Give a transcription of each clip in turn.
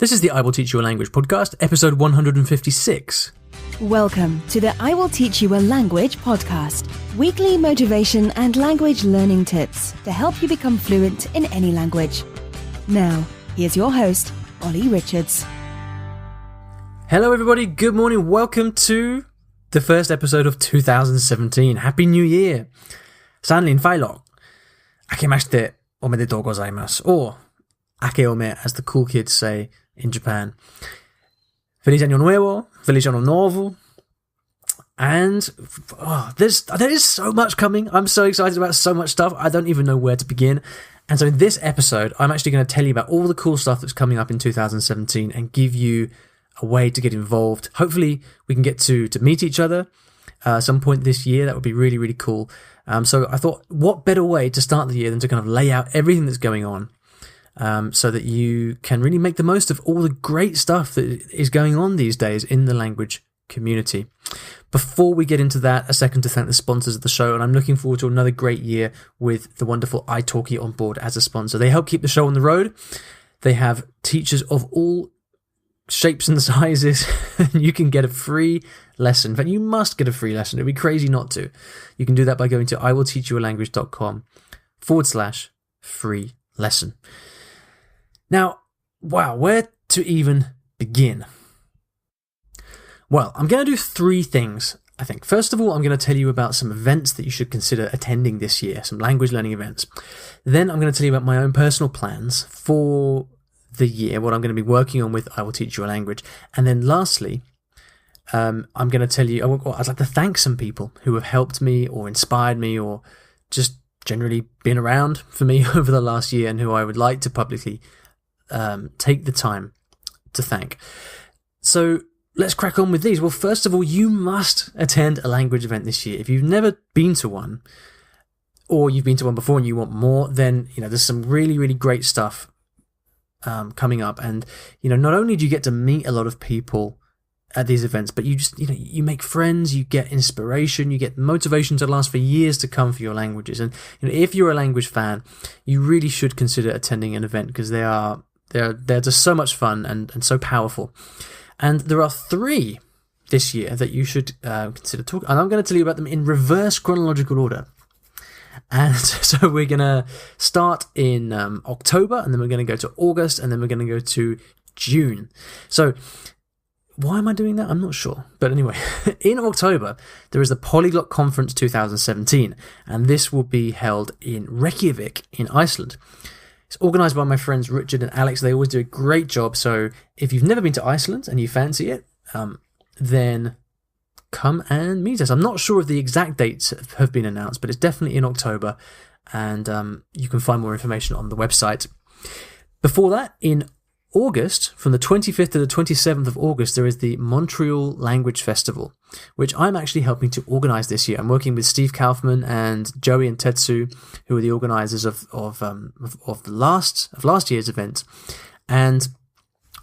This is the I Will Teach You a Language podcast, episode 156. Welcome to the I Will Teach You a Language podcast. Weekly motivation and language learning tips to help you become fluent in any language. Now, here's your host, Ollie Richards. Hello everybody, good morning, welcome to the first episode of 2017. Happy New Year! Sanrin Failo. Akemashite omedetou gozaimasu. Or Akeome, as the cool kids say in Japan. Feliz Año Nuevo, Feliz Año Novo. And there is so much coming. I'm so excited about so much stuff. I don't even know where to begin. And so in this episode, I'm actually going to tell you about all the cool stuff that's coming up in 2017 and give you a way to get involved. Hopefully, we can get to meet each other some point this year. That would be really, really cool. So I thought, what better way to start the year than to kind of lay out everything that's going on so that you can really make the most of all the great stuff that is going on these days in the language community. Before we get into that, a second to thank the sponsors of the show, and I'm looking forward to another great year with the wonderful italki on board as a sponsor. They help keep the show on the road. They have teachers of all shapes and sizes. You can get a free lesson. In fact, you must get a free lesson. It'd be crazy not to. You can do that by going to iwillteachyoualanguage.com/free lesson. Now, wow, where to even begin? Well, I'm going to do three things, I think. First of all, I'm going to tell you about some events that you should consider attending this year, some language learning events. Then I'm going to tell you about my own personal plans for the year, what I'm going to be working on with I Will Teach You a Language. And then lastly, I'm going to tell you, I'd like to thank some people who have helped me or inspired me or just generally been around for me over the last year and who I would like to publicly take the time to thank. So let's crack on with these. Well, first of all, you must attend a language event this year. If you've never been to one, or you've been to one before and you want more, then there's some really, really great stuff coming up. And not only do you get to meet a lot of people at these events, but you just you make friends, you get inspiration, you get motivation to last for years to come for your languages. And if you're a language fan, you really should consider attending an event because they're just so much fun and so powerful. And there are three this year that you should consider talking. And I'm going to tell you about them in reverse chronological order. And so we're going to start in October, and then we're going to go to August, and then we're going to go to June. So why am I doing that? I'm not sure. But anyway, in October, there is the Polyglot Conference 2017, and this will be held in Reykjavik in Iceland. It's organised by my friends Richard and Alex. They always do a great job. So if you've never been to Iceland and you fancy it, then come and meet us. I'm not sure if the exact dates have been announced, but it's definitely in October, and you can find more information on the website. Before that, in August, from the 25th to the 27th of August, there is the Montreal Language Festival, which I'm actually helping to organise this year. I'm working with Steve Kaufman and Joey and Tetsu, who are the organisers of last year's event, and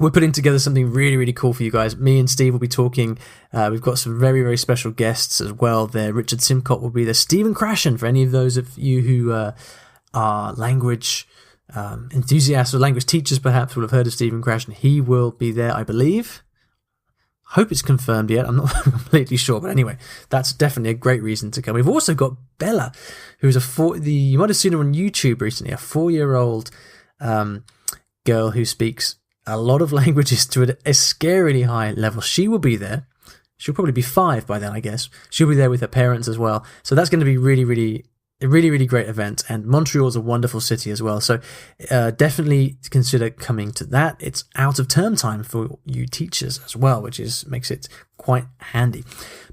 we're putting together something really, really cool for you guys. Me and Steve will be talking. We've got some very, very special guests as well there. Richard Simcott will be there. Stephen Krashen, for any of those of you who are language enthusiasts or language teachers, perhaps will have heard of Stephen Krashen. He will be there, I believe. Hope it's confirmed yet. I'm not completely sure, but anyway, that's definitely a great reason to come. We've also got Bella, who's you might have seen her on YouTube recently, a 4-year-old girl who speaks a lot of languages to a scarily high level. She will be there. She'll probably be 5 by then, I guess. She'll be there with her parents as well. So that's going to be really, really, a really, really great event. And Montreal is a wonderful city as well. So definitely consider coming to that. It's out of term time for you teachers as well, which makes it quite handy.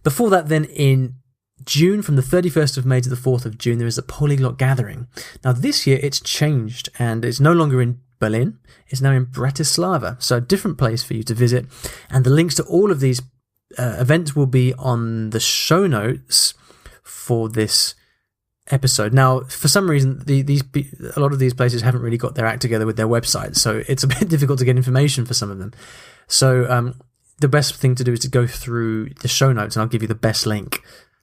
Before that, then in June, from the 31st of May to the 4th of June, there is a Polyglot Gathering. Now this year it's changed and it's no longer in Berlin. It's now in Bratislava, so a different place for you to visit. And the links to all of these events will be on the show notes for this episode. Now, for some reason, a lot of these places haven't really got their act together with their websites, so it's a bit difficult to get information for some of them. So the best thing to do is to go through the show notes, and I'll give you the best link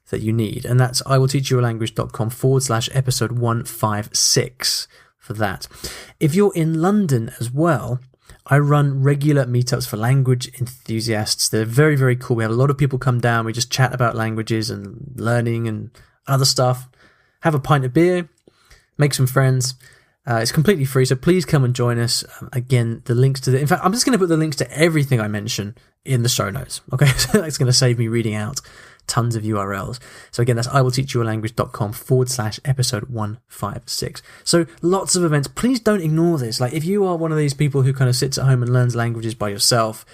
that you need, and that's iwillteachyoualanguage.com/episode 156 for that. If you're in London as well, I run regular meetups for language enthusiasts. They're very, very cool. We have a lot of people come down. We just chat about languages and learning and other stuff. Have a pint of beer, make some friends. It's completely free, so please come and join us. Again, the links to in fact, I'm just going to put the links to everything I mention in the show notes. Okay, so that's going to save me reading out tons of URLs. So again, that's iwillteachyoualanguage.com/episode 156. So lots of events. Please don't ignore this. Like, if you are one of these people who kind of sits at home and learns languages by yourself,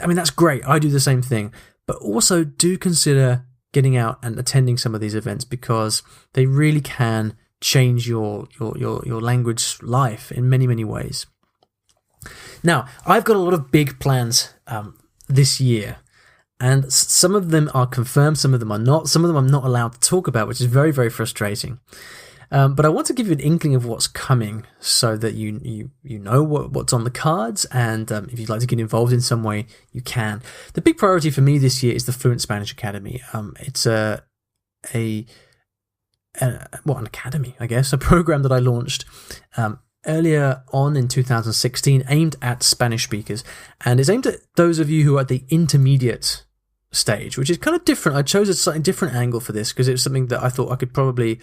I mean, that's great. I do the same thing. But also do consider getting out and attending some of these events, because they really can change your language life in many, many ways. Now, I've got a lot of big plans this year. And some of them are confirmed, some of them are not. Some of them I'm not allowed to talk about, which is very, very frustrating. But I want to give you an inkling of what's coming, so that you know what's on the cards, and if you'd like to get involved in some way, you can. The big priority for me this year is the Fluent Spanish Academy. It's an academy, I guess, a program that I launched earlier on in 2016, aimed at Spanish speakers, and it's aimed at those of you who are at the intermediate stage, which is kind of different. I chose a slightly different angle for this because it was something that I thought I could probably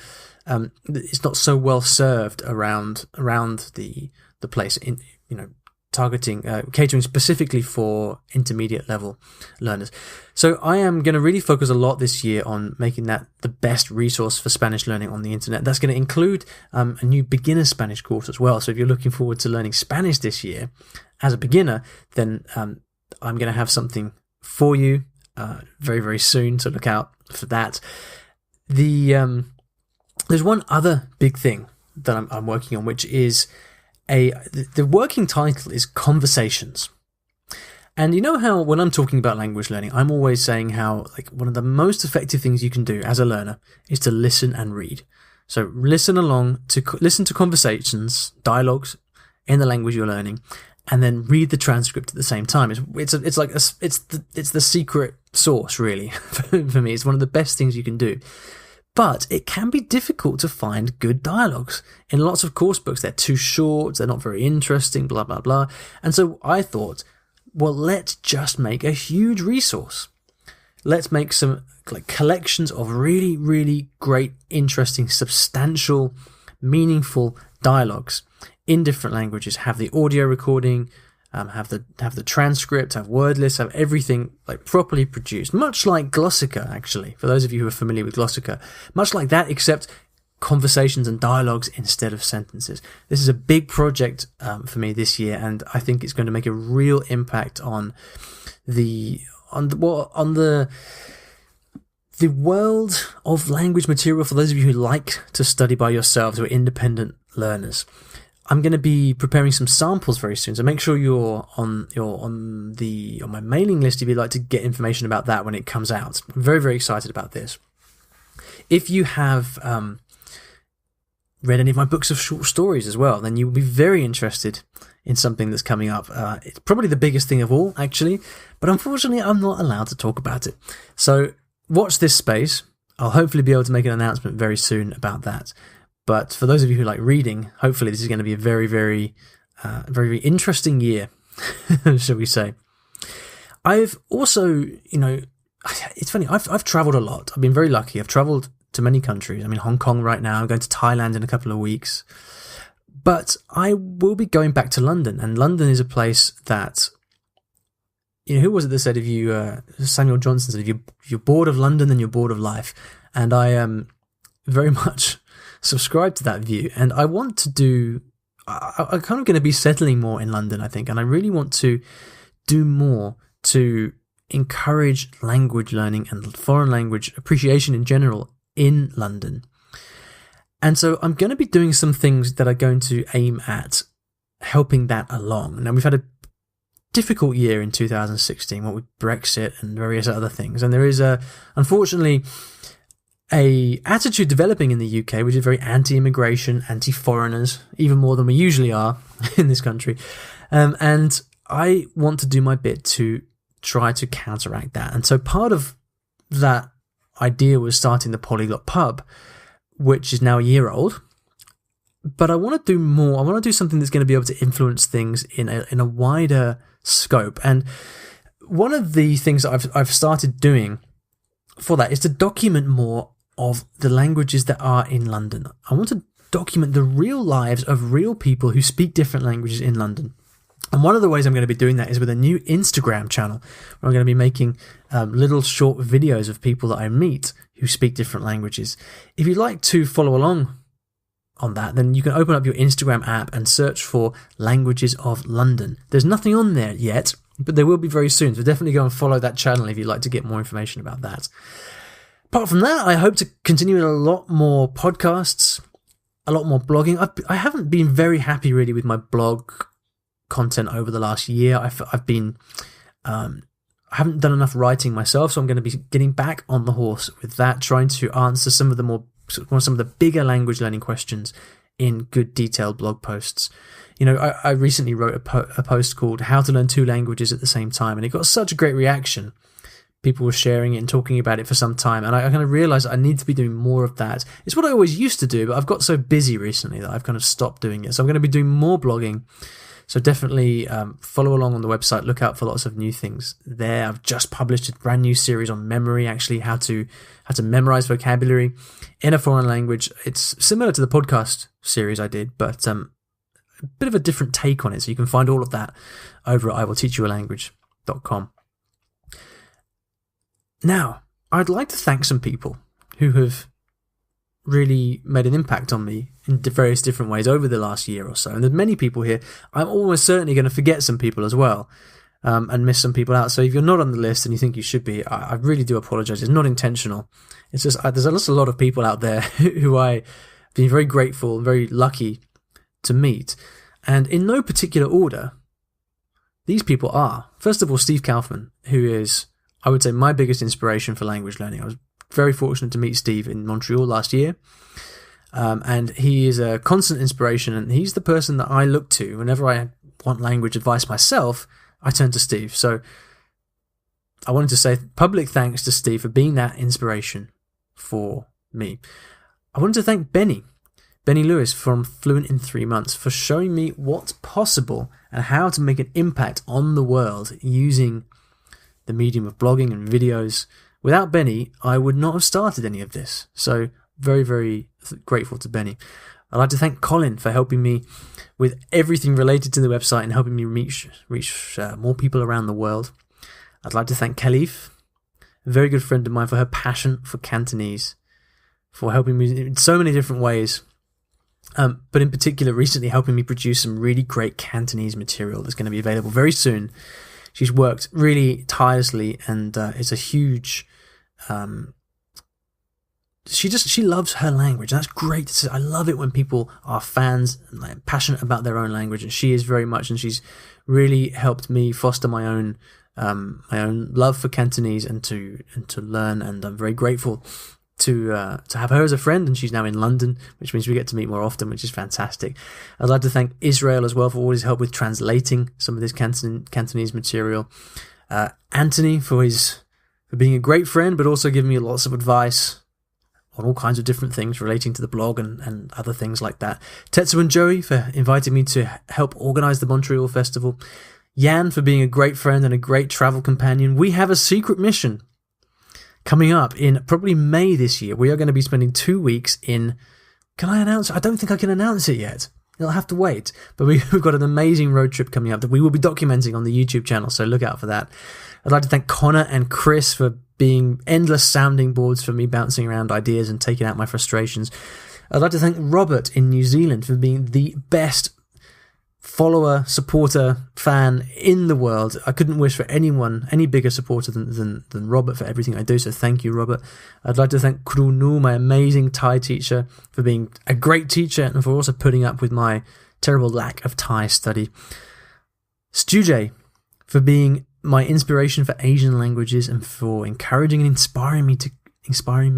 it's not so well served around the place, in targeting catering specifically for intermediate level learners. So I am going to really focus a lot this year on making that the best resource for Spanish learning on the internet. That's going to include a new beginner Spanish course as well. So if you're looking forward to learning Spanish this year as a beginner, then I'm going to have something for you very, very soon, so look out for that. There's one other big thing that I'm working on, which is the working title is Conversations. And you know how when I'm talking about language learning, I'm always saying how, like, one of the most effective things you can do as a learner is to listen and read. So listen to conversations, dialogues in the language you're learning, and then read the transcript at the same time. It's the secret sauce, really, for me. It's one of the best things you can do. But it can be difficult to find good dialogues. In lots of course books, they're too short, they're not very interesting, blah, blah, blah. And so I thought, well, let's just make a huge resource. Let's make some collections of really, really great, interesting, substantial, meaningful dialogues in different languages. Have the audio recording, have the transcript, have word lists, have everything properly produced, much like Glossika, actually, for those of you who are familiar with Glossika, much like that, except conversations and dialogues instead of sentences. This is a big project for me this year, and I think it's going to make a real impact on the world of language material for those of you who like to study by yourselves, who are independent learners. I'm going to be preparing some samples very soon, so make sure you're on my mailing list if you'd like to get information about that when it comes out. I'm very, very excited about this. If you have read any of my books of short stories as well, then you'll be very interested in something that's coming up. It's probably the biggest thing of all, actually, but unfortunately I'm not allowed to talk about it. So watch this space. I'll hopefully be able to make an announcement very soon about that. But for those of you who like reading, hopefully this is going to be a very, very, very interesting year, shall we say. I've also, it's funny, I've traveled a lot. I've been very lucky. I've traveled to many countries. I'm in Hong Kong right now. I'm going to Thailand in a couple of weeks. But I will be going back to London. And London is a place that, who was it that said, Samuel Johnson said, if you're bored of London, then you're bored of life. And I am very much subscribe to that view, and I want to do I'm kind of going to be settling more in London, I think, and I really want to do more to encourage language learning and foreign language appreciation in general in London. And so I'm going to be doing some things that are going to aim at helping that along. Now, we've had a difficult year in 2016, what with Brexit and various other things, and there is unfortunately a attitude developing in the UK which is very anti-immigration, anti-foreigners, even more than we usually are in this country. And I want to do my bit to try to counteract that. And so part of that idea was starting the Polyglot Pub, which is now a year old. but I want to do more. I want to do something that's going to be able to influence things in a wider scope. And one of the things that I've started doing for that is to document more of the languages that are in London. I want to document the real lives of real people who speak different languages in London. And one of the ways I'm going to be doing that is with a new Instagram channel, where I'm going to be making little short videos of people that I meet who speak different languages. If you'd like to follow along on that, then you can open up your Instagram app and search for Languages of London. There's nothing on there yet, but there will be very soon. So definitely go and follow that channel if you'd like to get more information about that. Apart from that, I hope to continue with a lot more podcasts, a lot more blogging. I haven't been very happy really with my blog content over the last year. I haven't done enough writing myself, so I'm going to be getting back on the horse with that, trying to answer some of the bigger language learning questions in good detailed blog posts. You know, I recently wrote a post called How to Learn 2 Languages at the Same Time, and it got such a great reaction. People were sharing it and talking about it for some time, and I kind of realized I need to be doing more of that. It's what I always used to do, but I've got so busy recently that I've kind of stopped doing it. So I'm going to be doing more blogging. So definitely follow along on the website. Look out for lots of new things there. I've just published a brand new series on memory, actually how to memorize vocabulary in a foreign language. It's similar to the podcast series I did, but a bit of a different take on it. So you can find all of that over at iwillteachyoualanguage.com. Now, I'd like to thank some people who have really made an impact on me in various different ways over the last year or so. And there's many people here. I'm almost certainly going to forget some people as well, and miss some people out. So if you're not on the list and you think you should be, I really do apologize. It's not intentional. It's just there's a lot of people out there who I've been very grateful, very lucky to meet. And in no particular order, these people are, first of all, Steve Kaufman, who is, I would say, my biggest inspiration for language learning. I was very fortunate to meet Steve in Montreal last year. And he is a constant inspiration, and he's the person that I look to whenever I want language advice myself. I turn to Steve. So I wanted to say public thanks to Steve for being that inspiration for me. I wanted to thank Benny Lewis from Fluent in 3 Months for showing me what's possible and how to make an impact on the world using the medium of blogging and videos. Without Benny, I would not have started any of this. So very, very grateful to Benny. I'd like to thank Colin for helping me with everything related to the website and helping me reach more people around the world. I'd like to thank Khalif, a very good friend of mine, for her passion for Cantonese, for helping me in so many different ways. But in particular, recently helping me produce some really great Cantonese material that's going to be available very soon. She's worked really tirelessly and is a huge... She loves her language. That's great. I love it when people are fans and passionate about their own language, and she is very much. And she's really helped me foster my own love for Cantonese and to learn. And I'm very grateful to have her as a friend. And she's now in London, which means we get to meet more often, which is fantastic. I'd like to thank Israel as well for all his help with translating some of this Cantonese material. Anthony for being a great friend, but also giving me lots of advice on all kinds of different things relating to the blog and other things like that. Tetsu and Joey for inviting me to help organise the Montreal Festival. Jan for being a great friend and a great travel companion. We have a secret mission coming up in probably May this year. We are going to be spending 2 weeks in... Can I announce? I don't think I can announce it yet. You'll have to wait. But we've got an amazing road trip coming up that we will be documenting on the YouTube channel, so look out for that. I'd like to thank Connor and Chris for being endless sounding boards for me bouncing around ideas and taking out my frustrations. I'd like to thank Robert in New Zealand for being the best follower, supporter, fan in the world. I couldn't wish for anyone, any bigger supporter than Robert for everything I do, so thank you, Robert. I'd like to thank Kru Nu, my amazing Thai teacher, for being a great teacher and for also putting up with my terrible lack of Thai study. Stu J for being my inspiration for Asian languages and for encouraging and inspiring me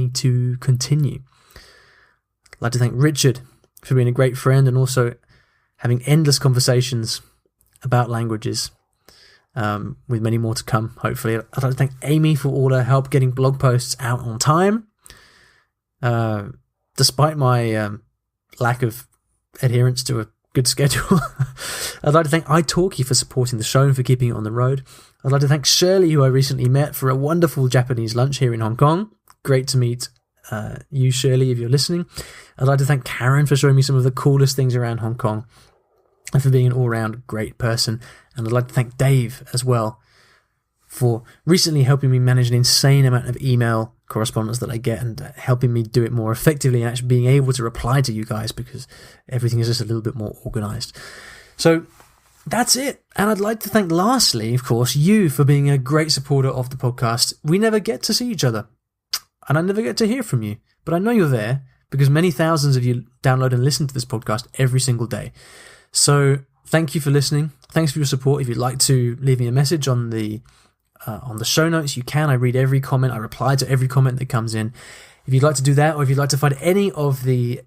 to continue. I'd like to thank Richard for being a great friend and also having endless conversations about languages, with many more to come, hopefully. I'd like to thank Amy for all her help getting blog posts out on time. Despite my lack of adherence to a good schedule. I'd like to thank italki for supporting the show and for keeping it on the road. I'd like to thank Shirley, who I recently met for a wonderful Japanese lunch here in Hong Kong. Great to meet you, Shirley, if you're listening. I'd like to thank Karen for showing me some of the coolest things around Hong Kong and for being an all-round great person. And I'd like to thank Dave as well for recently helping me manage an insane amount of email correspondence that I get and helping me do it more effectively and actually being able to reply to you guys because everything is just a little bit more organized. So that's it. And I'd like to thank, lastly, of course, you for being a great supporter of the podcast. We never get to see each other and I never get to hear from you, but I know you're there because many thousands of you download and listen to this podcast every single day. So thank you for listening. Thanks for your support. If you'd like to leave me a message on the show notes, you can. I read every comment. I reply to every comment that comes in. If you'd like to do that, or if you'd like to find any of the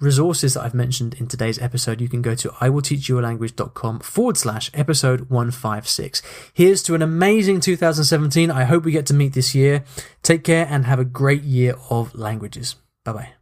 resources that I've mentioned in today's episode, you can go to iwillteachyoualanguage.com/episode 156. Here's to an amazing 2017. I hope we get to meet this year. Take care and have a great year of languages. Bye-bye.